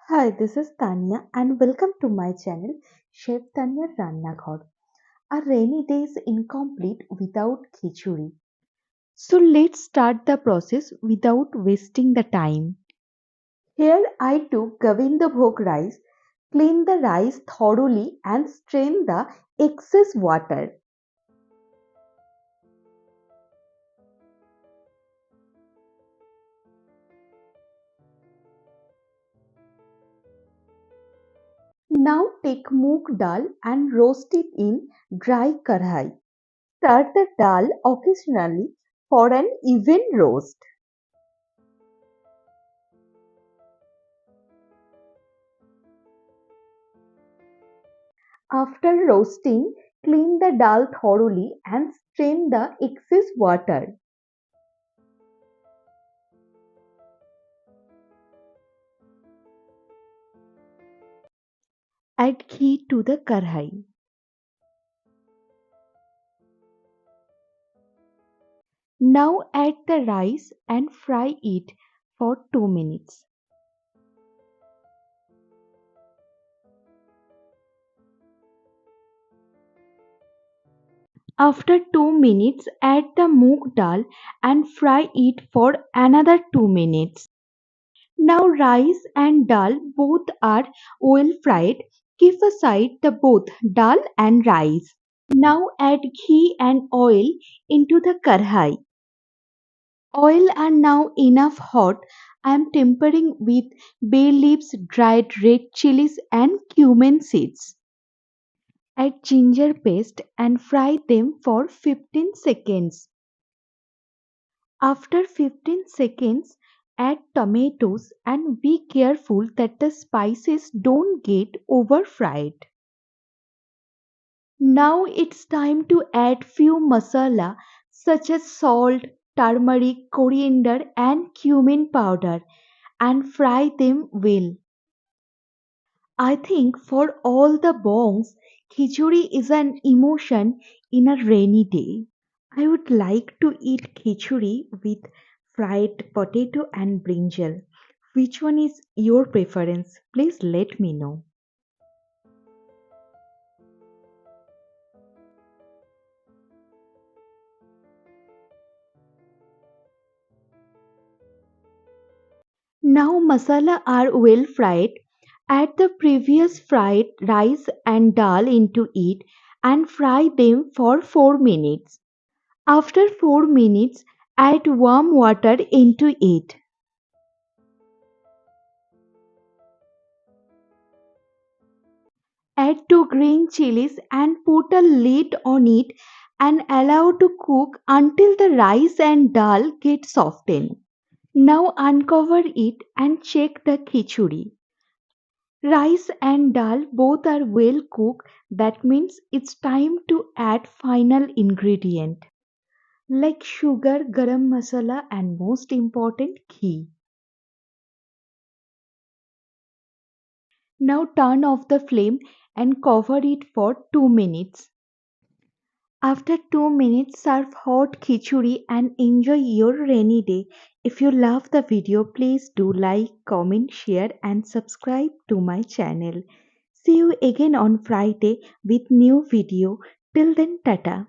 Hi, this is Tanya and welcome to my channel Chef Tanya Rannaghar. A rainy day is incomplete without khichuri. So let's start the process without wasting the time. Here I took Govinda Bhog rice, clean the rice thoroughly and strain the excess water. Now take moong dal and roast it in dry karhai. Stir the dal occasionally for an even roast. After roasting, clean the dal thoroughly and strain the excess water. Add ghee to the karhai. Now add the rice and fry it for 2 minutes. After 2 minutes, add the moong dal and fry it for another 2 minutes. Now rice and dal both are well fried. Keep aside the both dal and rice. Now add ghee and oil into the karhai. Oil are now enough hot. I am tempering with bay leaves, dried red chilies, and cumin seeds. Add ginger paste and fry them for 15 seconds. After 15 seconds, add tomatoes and be careful that the spices don't get over fried. Now it's time to add few masala such as salt, turmeric, coriander and cumin powder and fry them well. I think for all the bongs, khichuri is an emotion in a rainy day. I would like to eat khichuri with fried potato and brinjal. Which one is your preference? Please let me know. Now masala are well fried. Add the previous fried rice and dal into it and fry them for 4 minutes. After 4 minutes, add warm water into it. Add 2 green chilies and put a lid on it and allow to cook until the rice and dal get softened. Now uncover it and check the khichuri. Rice and dal both are well cooked. That means it's time to add final ingredient like sugar, garam masala and most important ghee. Now turn off the flame and cover it for 2 minutes. After 2 minutes, serve hot khichuri and enjoy your rainy day. If you love the video, please do like, comment, share and subscribe to my channel. See you again on Friday with new video. Till then, tata.